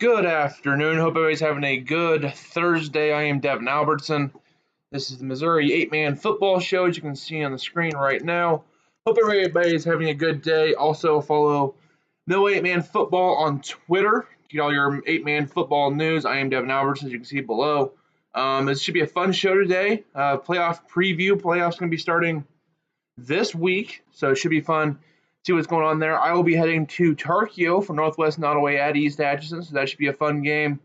Good afternoon. Hope everybody's having a good Thursday. I am Devin Albertson. This is the Missouri 8-Man Football Show, as you can see on the screen right now. Hope everybody's having a good day. Also, follow No 8-Man Football on Twitter to get all your 8-Man football news. I am Devin Albertson, as you can see below. This should be a fun show today. Playoff preview. Playoffs going to be starting this week, so it should be fun. See what's going on there. I will be heading to Tarkio for Northwest Nottoway at East Atchison, so that should be a fun game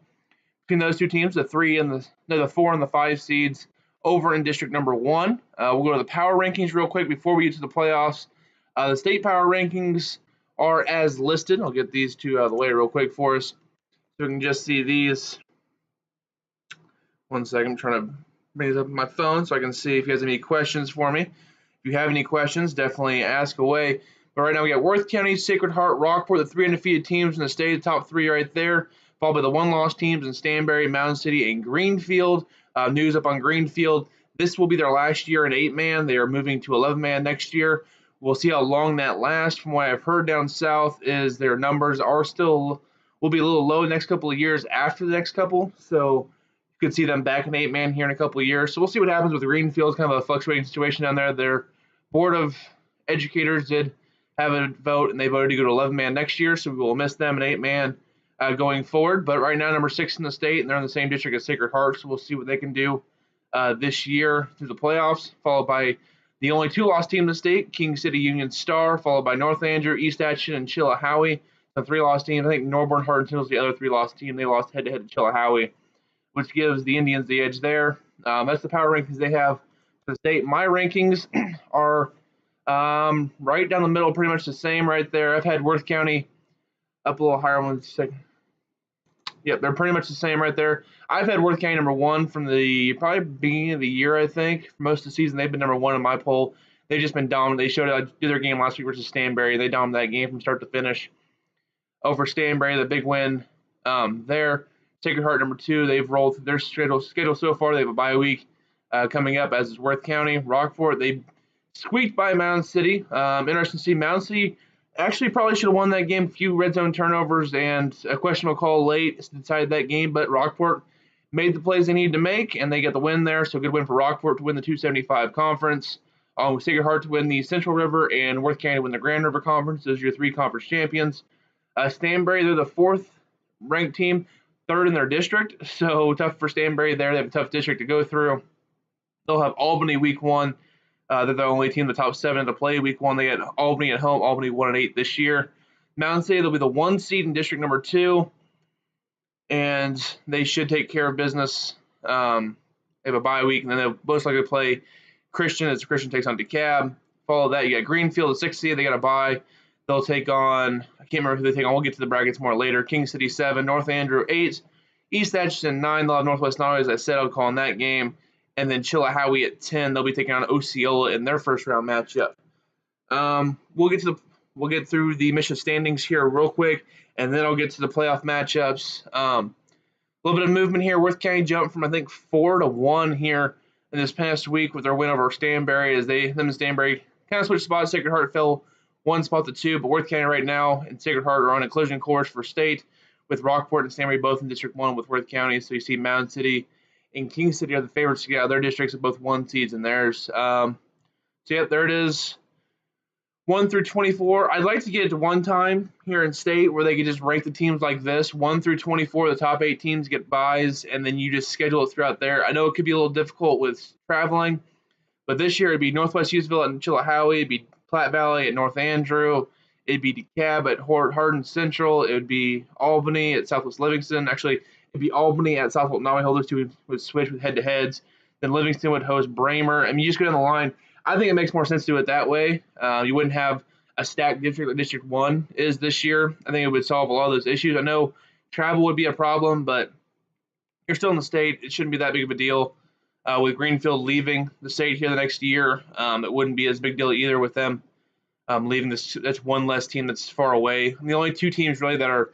between those two teams, the 4 and the 5 seeds over in District Number 1. We'll go to the power rankings real quick before we get to the playoffs. The state power rankings are as listed. I'll get these two out of the way real quick for us so we can just see these. One second, I'm trying to bring this up on my phone so I can see if you guys have any questions for me. If you have any questions, definitely ask away. But right now we got Worth County, Sacred Heart, Rockport, the 3 undefeated teams in the state, the top 3 right there, followed by the 1-loss teams in Stanberry, Mountain City, and Greenfield. News up on Greenfield. This will be their last year in 8-man. They are moving to 11-man next year. We'll see how long that lasts. From what I've heard down south is their numbers will be a little low the next couple of years after the next couple. So you could see them back in 8-man here in a couple of years. So we'll see what happens with Greenfield. Kind of a fluctuating situation down there. Their Board of Educators did have a vote, and they voted to go to 11-man next year, so we will miss them in 8-man going forward. But right now, number 6 in the state, and they're in the same district as Sacred Heart, so we'll see what they can do this year through the playoffs, followed by the only 2-loss team in the state, King City Union Star, followed by North Andrew, East Atchison, and Chillicothe. The 3-loss team, I think Norborn Hardin was the other 3-loss team. They lost head-to-head to Chillicothe, which gives the Indians the edge there. That's the power rankings they have for the state. My rankings are right down the middle, pretty much the same right there. I've had Worth County up a little higher. 1 second. Yep, they're pretty much the same right there. I've had Worth County number 1 from the probably beginning of the year, I think. For most of the season, they've been number 1 in my poll. They've just been dominant. They showed it. I did their game last week versus Stanberry. They dominated that game from start to finish. Over Stanberry, the big win there. Sacred Heart number 2. They've rolled through their schedule so far. They have a bye week coming up, as is Worth County. Rockport, they squeaked by Mountain City. Interesting to see. Mountain City actually probably should have won that game. A few red zone turnovers and a questionable call late to decide that game, but Rockport made the plays they needed to make, and they get the win there. So good win for Rockport to win the 275 conference. Sacred Heart to win the Central River, and Worth County to win the Grand River Conference. Those are your 3 conference champions. Stanberry, they're the 4th ranked team, 3rd in their district. So tough for Stanberry there. They have a tough district to go through. They'll have Albany week 1. They're the only team in the top 7 to play week 1. They get Albany at home. Albany 1-8 this year. Mountain City, they'll be the 1 seed in district number 2, and they should take care of business. They have a bye week, and then they'll most likely play Christian as Christian takes on DeKalb. Follow that, you got Greenfield, the 6th seed. They got a bye. They'll take on, I can't remember who they take on. We'll get to the brackets more later. King City 7, North Andrew 8, East Atchison 9. They'll have Northwest Nottoway, as I said. I'll call in that game. And then Chillicothe at 10. They'll be taking on Osceola in their first round matchup. We'll get through the mission standings here real quick, and then I'll get to the playoff matchups. A little bit of movement here. Worth County jumped from I think 4 to 1 here in this past week with their win over Stanberry, as them and Stanberry kind of switched spots. Sacred Heart fell 1 spot to 2, but Worth County right now and Sacred Heart are on a collision course for state, with Rockport and Stanberry both in District 1 with Worth County. So you see Mountain City and King City are the favorites to get out of their districts, of both 1 seeds in theirs. So, yeah, there it is. 1 through 24. I'd like to get it to one time here in state where they could just rank the teams like this. 1 through 24, the top 8 teams get byes, and then you just schedule it throughout there. I know it could be a little difficult with traveling, but this year it'd be Northwest Hughesville and Chillicothe. It'd be Platte Valley at North Andrew. It'd be DeKalb at Hardin Central. It would be Albany at Southwest Livingston. Actually, it'd be Albany at Southwest Nottoway. Those two would switch with head-to-heads. Then Livingston would host Bramer. I mean, you just go down the line. I think it makes more sense to do it that way. You wouldn't have a stacked district like District 1 is this year. I think it would solve a lot of those issues. I know travel would be a problem, but you're still in the state. It shouldn't be that big of a deal. With Greenfield leaving the state here the next year, it wouldn't be as big a deal either with them leaving this. That's one less team that's far away. And the only 2 teams really that are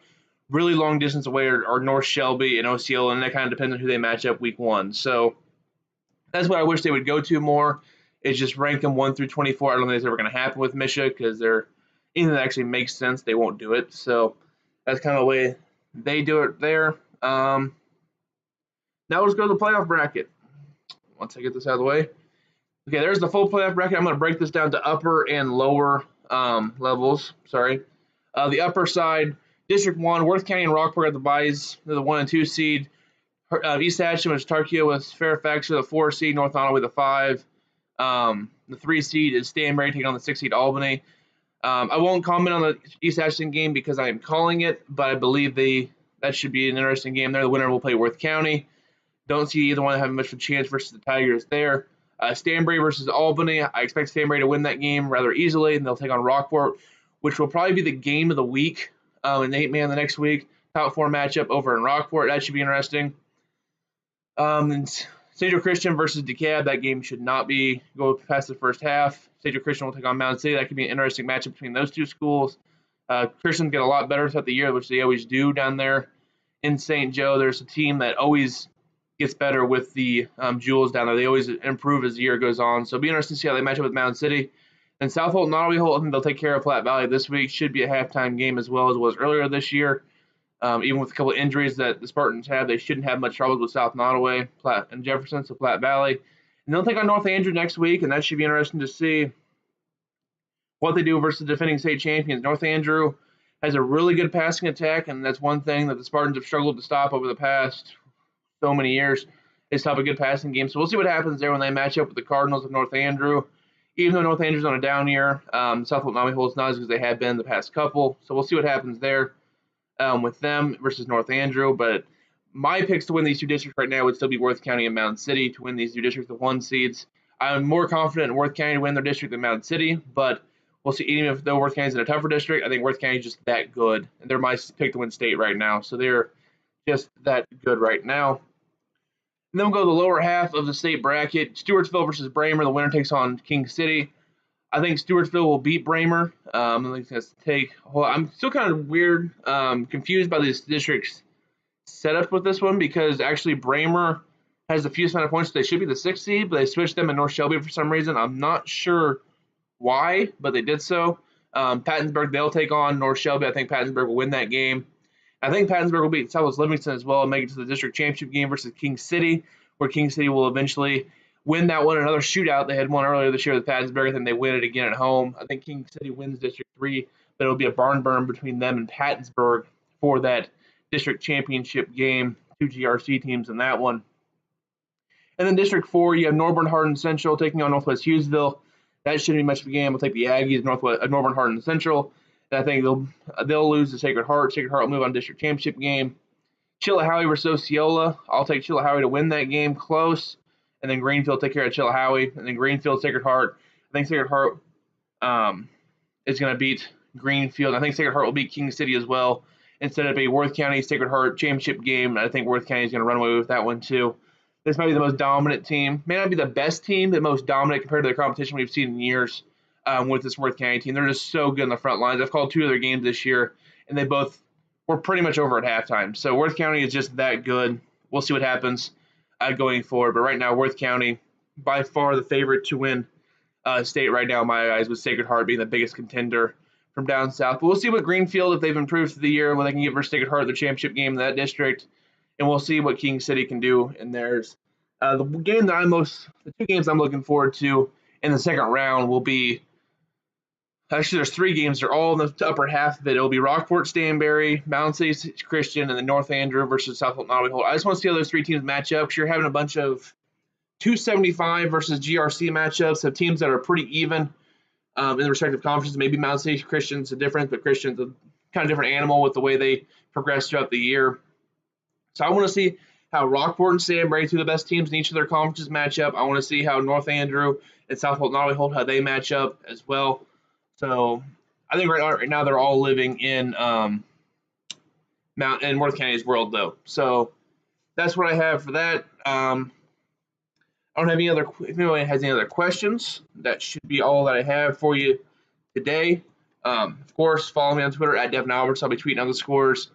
really long distance away are North Shelby and Osceola, and that kind of depends on who they match up week 1. So that's what I wish they would go to more, is just rank them 1 through 24. I don't think it's ever going to happen with Misha, because they're anything that actually makes sense, they won't do it. So that's kind of the way They do it there. Now let's go to the playoff bracket. Once I get this out of the way. Okay, there's the full playoff bracket. I'm going to break this down to upper and lower levels. Sorry. The upper side, District 1, Worth County and Rockport at the byes. They're the 1 and 2 seed. East Atchison is Tarkio with Fairfax for the 4 seed. North Ottawa with the 5. The 3 seed is Stanberry taking on the 6 seed Albany. I won't comment on the East Atchison game because I am calling it, but I believe that should be an interesting game there. The winner will play Worth County. Don't see either one having much of a chance versus the Tigers there. Stanberry versus Albany. I expect Stanberry to win that game rather easily, and they'll take on Rockport, which will probably be the game of the week in the 8-man the next week. Top 4 matchup over in Rockport. That should be interesting. And St. Joe Christian versus DeKalb. That game should not go past the first half. St. Joe Christian will take on Mountain City. That could be an interesting matchup between those two schools. Christians get a lot better throughout the year, which they always do down there in St. Joe. There's a team that always gets better with the Jewels down there. They always improve as the year goes on. So it'll be interesting to see how they match up with Mountain City. And South Holt and Nottaway Holt, I think they'll take care of Platte Valley this week. Should be a halftime game as well as it was earlier this year. Even with a couple of injuries that the Spartans have, they shouldn't have much trouble with South Nottaway, Platte, and Jefferson, so Platte Valley. And they'll take on North Andrew next week, and that should be interesting to see what they do versus the defending state champions. North Andrew has a really good passing attack, and that's one thing that the Spartans have struggled to stop over the past so many years, is stop a good passing game. So we'll see what happens there when they match up with the Cardinals of North Andrew. Even though North Andrew's on a down year, South Holt Nottaway Holt's not as good as they have been the past couple. So we'll see what happens there with them versus North Andrew. But my picks to win these two districts right now would still be Worth County and Mountain City to win these two districts, the 1 seeds. I'm more confident in Worth County to win their district than Mountain City, but we'll see. Even if though Worth County's in a tougher district, I think Worth County is just that good. And they're my pick to win state right now. So they're just that good right now. And then we'll go to the lower half of the state bracket. Stewartsville versus Bramer. The winner takes on King City. I think Stewartsville will beat Bramer. I'm still kind of weird, confused by this district's setup with this one because actually Bramer has the fewest amount of points. They should be the 6th seed, but they switched them in North Shelby for some reason. I'm not sure why, but they did so. Pattonsburg, they'll take on North Shelby. I think Pattonsburg will win that game. I think Pattonsburg will beat Southwest Livingston as well and make it to the district championship game versus King City, where King City will eventually win that one. Another shootout. They had one earlier this year with Pattonsburg. I think they win it again at home. I think King City wins District 3, but it'll be a barn burn between them and Pattonsburg for that district championship game. 2 GRC teams in that one. And then District 4, you have Norborn Hardin Central taking on Northwest Hughesville. That shouldn't be much of a game. We'll take the Aggies, Norborn Hardin Central. And I think they'll lose to Sacred Heart. Sacred Heart will move on to district championship game. Chillicothe versus Osceola. I'll take Chillicothe to win that game close. And then Greenfield take care of Chillicothe. And then Greenfield, Sacred Heart. I think Sacred Heart is going to beat Greenfield. I think Sacred Heart will beat King City as well. Instead of a Worth County Sacred Heart championship game, I think Worth County is going to run away with that one too. This might be the most dominant team. May not be the best team, but most dominant compared to the competition we've seen in years with this Worth County team. They're just so good in the front lines. I've called 2 of their games this year, and they both were pretty much over at halftime. So Worth County is just that good. We'll see what happens going forward. But right now, Worth County, by far the favorite to win state right now in my eyes, with Sacred Heart being the biggest contender from down south. But we'll see what Greenfield, if they've improved through the year, when they can get versus Sacred Heart the championship game in that district. And we'll see what King City can do in theirs. The 2 games I'm looking forward to in the second round will be, actually there's 3 games. They're all in the upper half of it. It'll be Rockport, Stanberry, Mountain City Christian, and then North Andrew versus South Holt Nottaway Holt. I just want to see how those 3 teams match up because you're having a bunch of 275 versus GRC matchups of teams that are pretty even in the respective conferences. Maybe Mountain City Christian's a difference, but Christian's a kind of different animal with the way they progress throughout the year. So I want to see how Rockport and Stanberry, 2 of the best teams in each of their conferences, match up. I want to see how North Andrew and South Holt Nottaway Holt, how they match up as well. So I think right now they're all living in Worth County's world, though. So that's what I have for that. I don't have any other. If anyone has any other questions, that should be all that I have for you today. Of course, follow me on Twitter at Devin Alberts. I'll be tweeting out the scores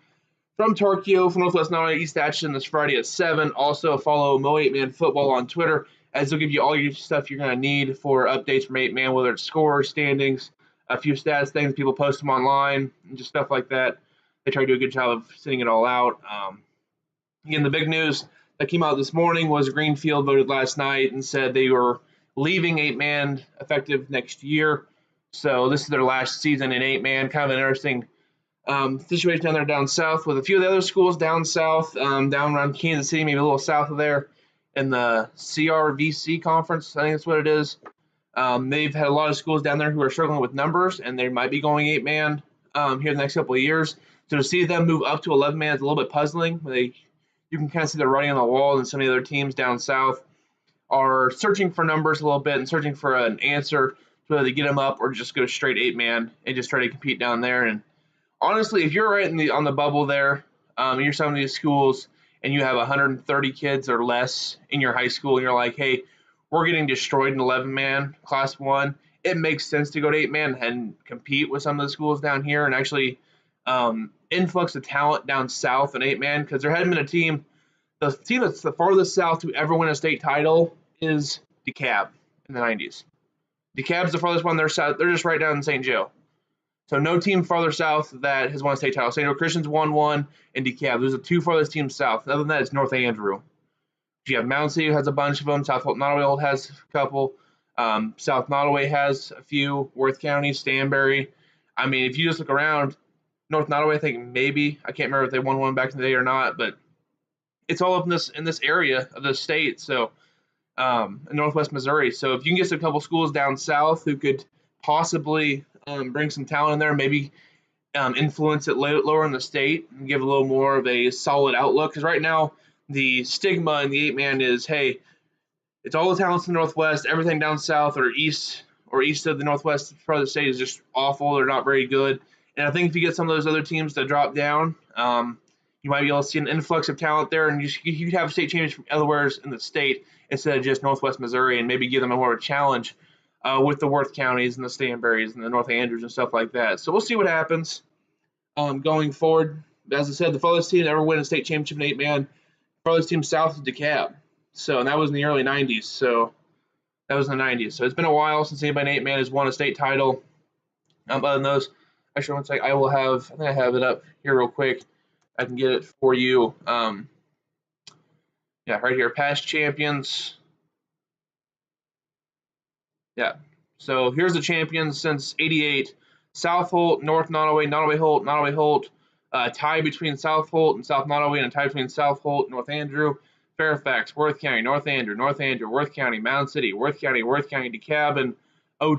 from Tarkio, from Northwest Nottaway, East Atchison this Friday at 7. Also, follow Mo 8-Man Football on Twitter, as they'll give you all your stuff you're going to need for updates from 8-Man, whether it's scores, standings, a few stats things. People post them online, and just stuff like that they try to do a good job of sending it all out. Again, the big news that came out this morning was Greenfield voted last night and said they were leaving 8-man effective next year. So this is their last season in 8-man. Kind of an interesting situation down there down south with a few of the other schools down south, down around Kansas City, maybe a little south of there in the CRVC conference. I think that's what it is. They've had a lot of schools down there who are struggling with numbers, and they might be going 8-man here the next couple of years. So to see them move up to 11-man is a little bit puzzling. You can kind of see the writing on the wall, and some of the other teams down south are searching for numbers a little bit and searching for an answer to whether to get them up or just go straight 8-man and just try to compete down there. And honestly, if you're right on the bubble there, you're some of these schools and you have 130 kids or less in your high school, and you're like, hey, we're getting destroyed in 11-man Class 1, it makes sense to go to 8-man and compete with some of the schools down here and actually influx of talent down south in 8-man, because there hadn't been a team. The team that's the farthest south to ever win a state title is DeKalb in the 90s. DeKalb's the farthest one. They're south. They're just right down in St. Joe. So no team farther south that has won a state title. St. Joe Christian's won one, and DeKalb. Those are the two farthest teams south. Other than that, it's North Andrew. You have Mound City, who has a bunch of them. South Nottaway has a couple. South Nottaway has a few. Worth County, Stanberry. I mean, if you just look around, North Nottaway, I think maybe, I can't remember if they won one back in the day or not, but it's all up in this area of the state. So in Northwest Missouri. So if you can get a couple schools down south who could possibly bring some talent in there, maybe influence it lower in the state and give a little more of a solid outlook. Because right now, the stigma in the 8-man is, hey, it's all the talents in the Northwest, everything down south or east of the Northwest part of the state is just awful. They're not very good. And I think if you get some of those other teams to drop down, you might be able to see an influx of talent there, and you could have state champions from elsewhere in the state instead of just Northwest Missouri, and maybe give them a more of a challenge with the Worth counties and the Stanberries and the North Andrews and stuff like that. So we'll see what happens going forward. As I said, the farthest team to ever win a state championship in 8-man, farthest team south of DeKalb. So, and that was in the early 90s. So that was in the 90s. So it's been a while since anybody in 8-man has won a state title. Other than those, actually, one second, I think I have it up here real quick. I can get it for you. Yeah, right here, past champions. Yeah, so here's the champions since '88. South Holt, North Nottaway, Nottaway Holt, Nottaway Holt. Tie between South Holt and South Nottaway, and a tie between South Holt and North Andrew. Fairfax, Worth County, North Andrew, Worth County, Mound City, Worth County, DeKalb, and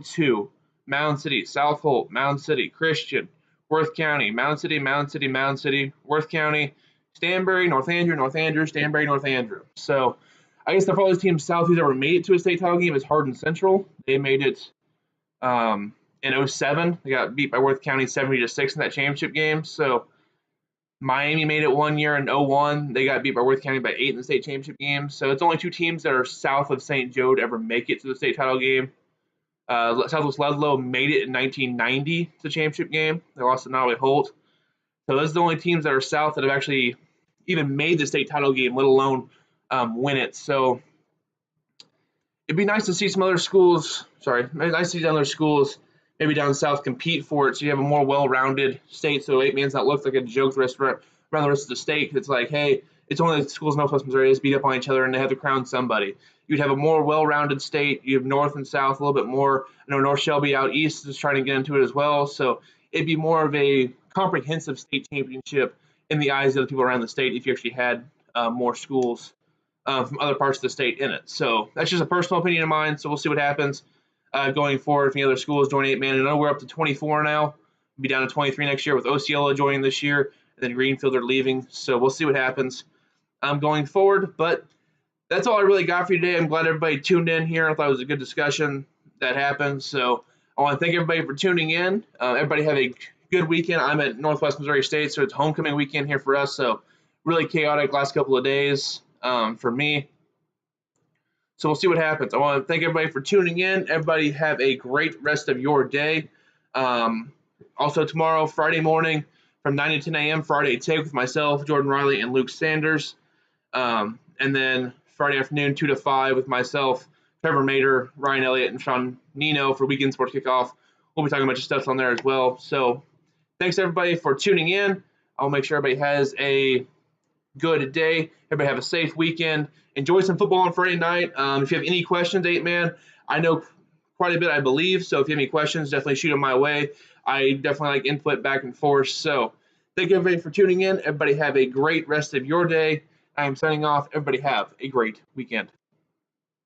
02. Mound City, South Holt, Mound City, Christian, Worth County, Mound City, Worth County, Stanberry, North Andrew, Stanberry, North Andrew. So I guess the farthest team south who's ever made it to a state title game is Hardin Central. They made it in 07. They got beat by Worth County 70-6 in that championship game. So Miami made it one year in 01. They got beat by Worth County by 8 in the state championship game. So it's only two teams that are south of St. Joe to ever make it to the state title game. Southwest Ludlow made it in 1990 to the championship game. They lost to Nottaway Holt. So those are the only teams that are south that have actually even made the state title game, let alone win it. So it'd be nice to see some other schools. Nice to see other schools maybe down south compete for it, so you have a more well-rounded state. So 8-man's not looked like a joke around the rest of the state. It's like, hey, it's only the schools in Northwest Missouri that beat up on each other and they have to crown somebody. You'd have a more well-rounded state. You have north and south a little bit more. I know North Shelby out east is trying to get into it as well. So it'd be more of a comprehensive state championship in the eyes of the people around the state if you actually had more schools from other parts of the state in it. So that's just a personal opinion of mine. So we'll see what happens going forward if any other schools join 8-man. I know we're up to 24 now. We'll be down to 23 next year with Osceola joining this year, and then Greenfield are leaving. So we'll see what happens going forward. But that's all I really got for you today. I'm glad everybody tuned in here. I thought it was a good discussion that happened. So I want to thank everybody for tuning in. Everybody have a good weekend. I'm at Northwest Missouri State, so it's homecoming weekend here for us. So really chaotic last couple of days for me. So we'll see what happens. I want to thank everybody for tuning in. Everybody have a great rest of your day. Also tomorrow, Friday morning, from 9 to 10 a.m., Friday Take with myself, Jordan Riley, and Luke Sanders. And then Friday afternoon, 2 to 5 with myself, Trevor Mater, Ryan Elliott, and Sean Nino for Weekend Sports Kickoff. We'll be talking about your stuff on there as well. So thanks, everybody, for tuning in. I'll make sure everybody has a good day. Everybody have a safe weekend. Enjoy some football on Friday night. If you have any questions, 8-man, I know quite a bit, I believe. So if you have any questions, definitely shoot them my way. I definitely like input back and forth. So thank you, everybody, for tuning in. Everybody have a great rest of your day. I am signing off. Everybody have a great weekend.